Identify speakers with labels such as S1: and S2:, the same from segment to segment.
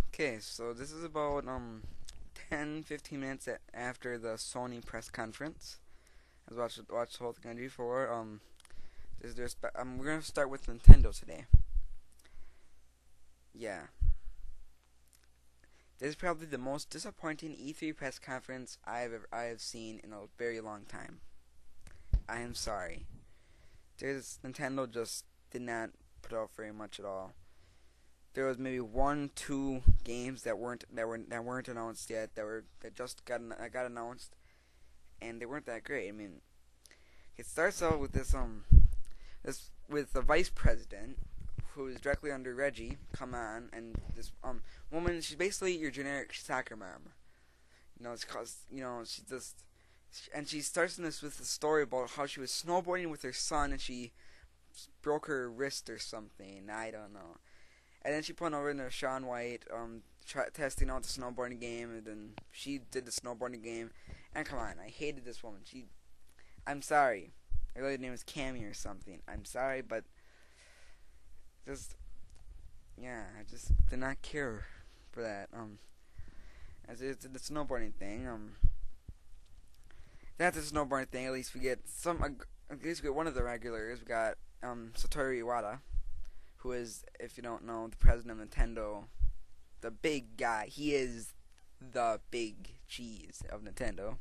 S1: Okay, so this is about 10-15 minutes after the Sony press conference. I was watch the whole thing on G4. We're gonna start with Nintendo today. Yeah, this is probably the most disappointing E3 press conference I have seen in a very long time. I am sorry. Nintendo just did not put out very much at all. There was maybe 1-2 games that weren't announced yet that just got announced, and they weren't that great. I mean, it starts out with this with the vice president who is directly under Reggie. Come on, and this woman, she's basically your generic soccer mom. It's cause she starts in this with a story about how she was snowboarding with her son and she broke her wrist or something. I don't know. And then she put over into Shaun White, testing out the snowboarding game, and then she did the snowboarding game. And come on, I hated this woman. I'm sorry. Her lady name is Cammy or something. I'm sorry, but I just did not care for that. As it did the snowboarding thing. That's the snowboarding thing. At least we get one of the regulars. We got Satoru Iwata, who is, if you don't know, the president of Nintendo, the big guy. He is the big cheese of Nintendo.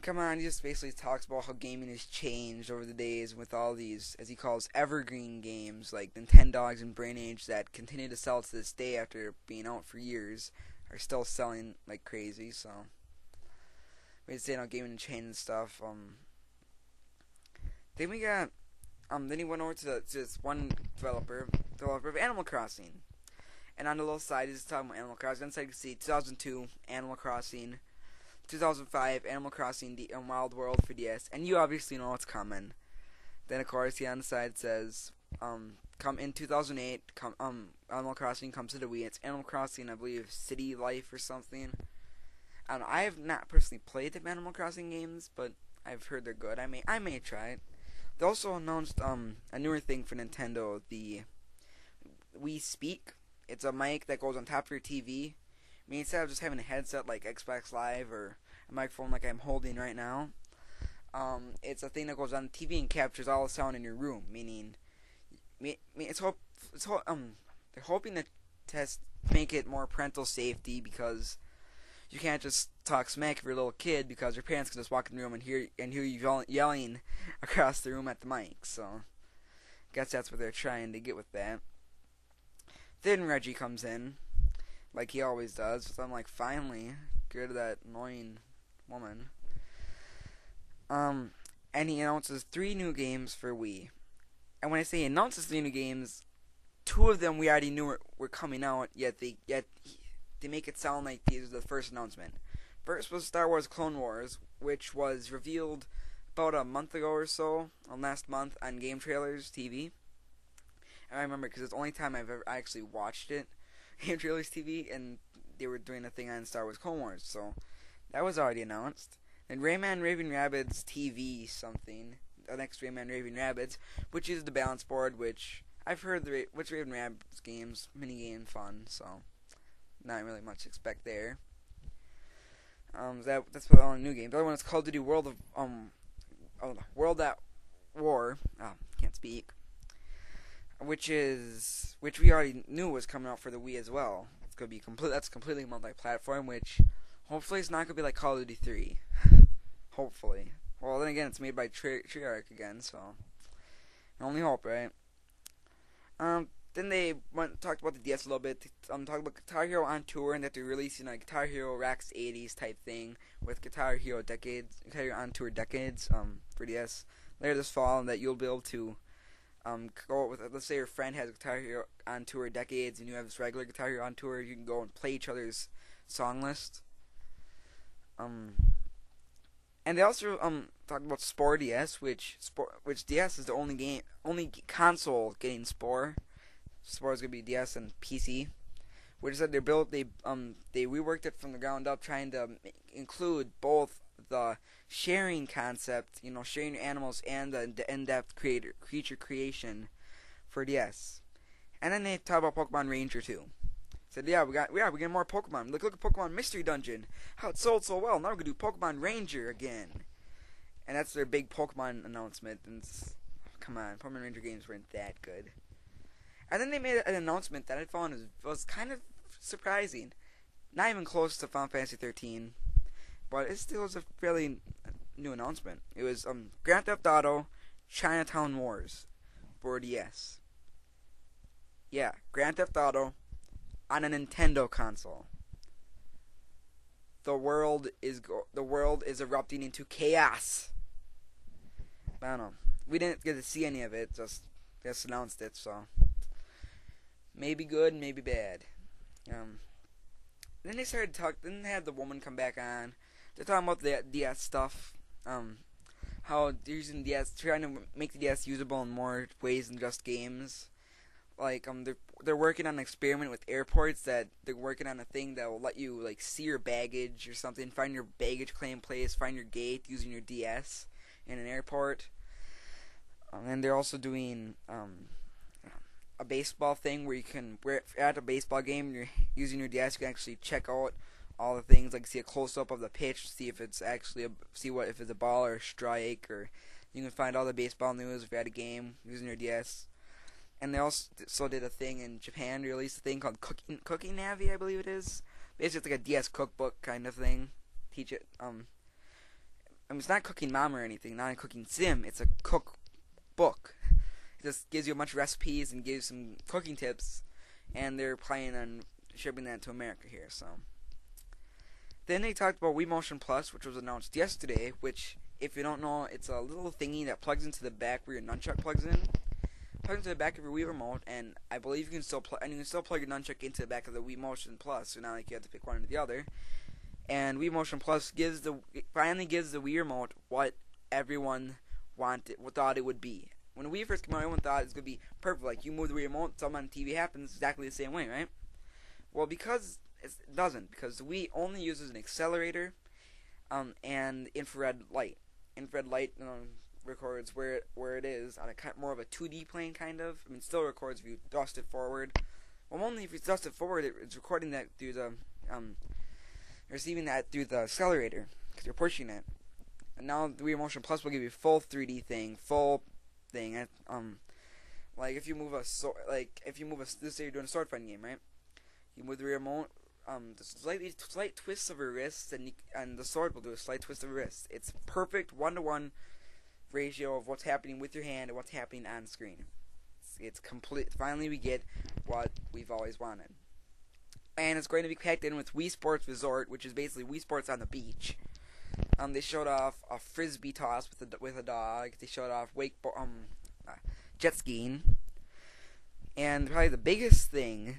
S1: Come on, he just basically talks about how gaming has changed over the days with all these, as he calls, evergreen games like Nintendogs and Brain Age that continue to sell to this day after being out for years, are still selling like crazy. So we say gaming and changing and stuff. Then we got then he went over to this one developer of Animal Crossing. And on the little side, he's talking about Animal Crossing. On the side, you can see 2002, Animal Crossing. 2005, Animal Crossing Wild World for DS. And you obviously know what's coming. Then, of course, he on the side says, come in 2008, Animal Crossing comes to the Wii. It's Animal Crossing, I believe, City Life or something. I don't know. I have not personally played the Animal Crossing games, but I've heard they're good. I may try it. They also announced a newer thing for Nintendo, the Wii Speak. It's a mic that goes on top of your TV. I mean, instead of just having a headset like Xbox Live or a microphone like I'm holding right now, it's a thing that goes on the TV and captures all the sound in your room. Meaning, they're hoping to make it more parental safety, because you can't just talk smack of your little kid because your parents can just walk in the room and hear you yelling across the room at the mic. So, I guess that's what they're trying to get with that. Then Reggie comes in, like he always does. So I'm like, finally, get rid of that annoying woman. And he announces 3 new games for Wii. And when I say he announces 3 new games, 2 of them we already knew were coming out, yet they make it sound like these are the first announcement. First was Star Wars Clone Wars, which was revealed about a month ago or so, last month, on Game Trailers TV. And I remember because it's the only time I've ever actually watched it, Game Trailers TV, and they were doing a thing on Star Wars Clone Wars, so that was already announced. And Rayman Raving Rabbids TV something, the next Rayman Raving Rabbids, which is the balance board, which I've heard which Raving Rabbids games, mini-game fun, so not really much to expect there. That's for the only new game. The other one is Call of Duty World at War. Can't speak. Which we already knew was coming out for the Wii as well. It's gonna be that's completely multi-platform, which hopefully it's not gonna be like Call of Duty 3. Hopefully. Well, then again, it's made by Treyarch again, so I only hope, right? Then they talked about the DS a little bit. Talked about Guitar Hero on Tour, and that they're releasing a Guitar Hero Rocks 80s type thing with Guitar Hero on Tour Decades for DS later this fall, and that you'll be able to go with, let's say your friend has Guitar Hero on Tour Decades and you have this regular Guitar Hero on Tour, you can go and play each other's song list. And they also talked about Spore DS, which DS is the only console getting Spore. Spore is gonna be DS and PC. Which is that they reworked it from the ground up, trying to include both the sharing concept, sharing your animals, and the in-depth creature creation for DS. And then they talk about Pokemon Ranger too. Said, yeah, we get more Pokemon. Look at Pokemon Mystery Dungeon. How it sold so well. Now we're gonna do Pokemon Ranger again. And that's their big Pokemon announcement. And come on, Pokemon Ranger games weren't that good. And then they made an announcement that I found was kind of surprising. Not even close to Final Fantasy 13, but it still was a fairly new announcement. It was Grand Theft Auto Chinatown Wars for DS. Yeah, Grand Theft Auto on a Nintendo console. The world is erupting into chaos. I don't know. We didn't get to see any of it. Just announced it, so maybe good, maybe bad. Then they started talking. Then they had the woman come back on. They're talking about the DS stuff. How they're using DS, trying to make the DS usable in more ways than just games. Like they're working on an experiment with airports that they're working on a thing that will let you like see your baggage or something, find your baggage claim place, find your gate using your DS in an airport. And they're also doing a baseball thing where you can, at a baseball game, you're using your DS, you can actually check out all the things, like see a close up of the pitch, see if it's actually if it's a ball or a strike, or you can find all the baseball news if you're at a game using your DS. And they also did a thing in Japan. They released a thing called Cooking Navi, I believe it is. Basically, it's like a DS cookbook kind of thing. Teach it. It's not Cooking Mom or anything, not a cooking sim. It's a cookbook. It just gives you a bunch of recipes and gives some cooking tips. And they're planning on shipping that to America here. So then they talked about Wii Motion Plus, which was announced yesterday. Which, if you don't know, it's a little thingy that plugs into the back where your nunchuck plugs in. Plug into the back of your Wii remote, and I believe you can still plug your nunchuck into the back of the Wii Motion Plus. So not like you have to pick one or the other. And Wii Motion Plus finally gives the Wii remote what everyone thought it would be. When the Wii first came out, everyone thought it was gonna be perfect. Like you move the Wii remote, something on TV happens exactly the same way, right? Well, because it doesn't, because the Wii only uses an accelerator, and infrared light. Infrared light records where it is on a more of a 2D plane, kind of. I mean, it still records if you thrust it forward. Well, only if you thrust it forward, it's recording that through the receiving that through the accelerator because you're pushing it. And now the Wii Motion Plus will give you full 3D thing, like if you move let's say you're doing a sword fighting game, right? You move the remote, the slight twists of your wrists, and the sword will do a slight twist of your wrist. It's perfect 1-to-1 ratio of what's happening with your hand and what's happening on screen. It's complete. Finally, we get what we've always wanted, and it's going to be packed in with Wii Sports Resort, which is basically Wii Sports on the beach. They showed off a frisbee toss with a dog. They showed off jet skiing, and probably the biggest thing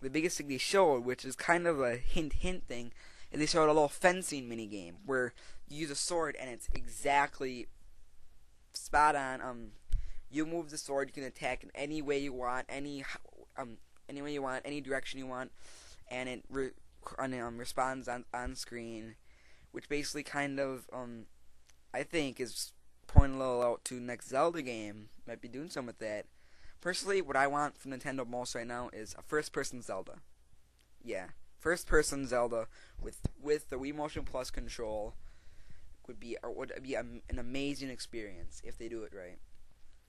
S1: they showed, which is kind of a hint thing, is they showed a little fencing mini game where you use a sword and it's exactly spot on. You move the sword, you can attack in any way you want, any way you want, any direction you want, and it responds on screen, which basically kind of I think is pointing a little out to next Zelda game. Might be doing something with that. Personally, what I want from Nintendo most right now is a first-person Zelda. Yeah, first-person Zelda with the Wii Motion Plus control would be an amazing experience if they do it right.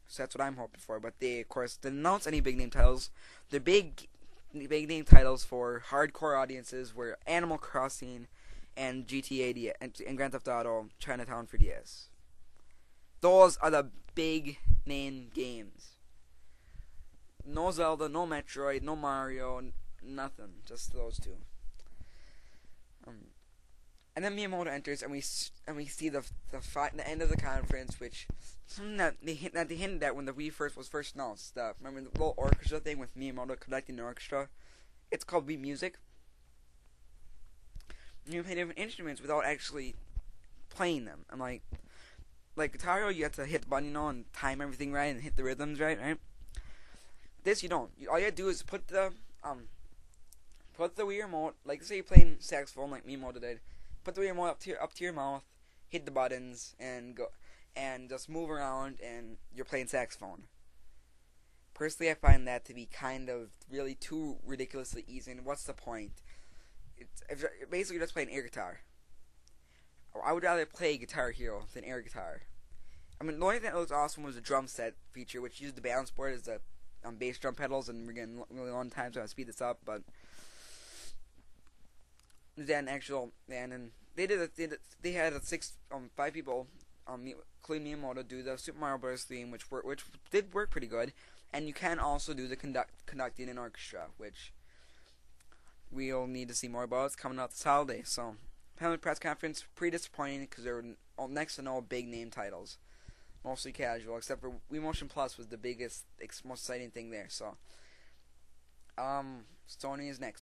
S1: So that's what I'm hoping for. But they, of course, didn't announce any big name titles. The big name titles for hardcore audiences were Animal Crossing and GTA and Grand Theft Auto Chinatown for DS. Those are the big name games. No Zelda, no Metroid, no Mario, nothing. Just those two. And then Miyamoto enters, and we see the end of the conference, which something that they hinted at when the Wii was first announced. Remember the little orchestra thing with Miyamoto conducting the orchestra? It's called Wii Music. You play different instruments without actually playing them. I'm like guitar, you have to hit the button, and time everything right and hit the rhythms right? This you don't. All you have to do is put the Wii remote, like say you're playing saxophone like Miyamoto did. Put the Wii remote up to your mouth, hit the buttons, and go, and just move around, and you're playing saxophone. Personally, I find that to be kind of really too ridiculously easy. And what's the point? It's basically just playing air guitar. I would rather play Guitar Hero than air guitar. I mean, the only thing that was awesome was the drum set feature, which used the balance board as the bass drum pedals, and we're getting really long time, so I'll speed this up. But then they had five people, including Miyamoto, do the Super Mario Bros. Theme, which did work pretty good. And you can also do the conducting an orchestra, which we'll need to see more about. It's coming out this holiday. So, panel press conference, pretty disappointing because there were next to no big name titles. Mostly casual, except for Wii Motion Plus was the biggest, most exciting thing there. So, Sony is next.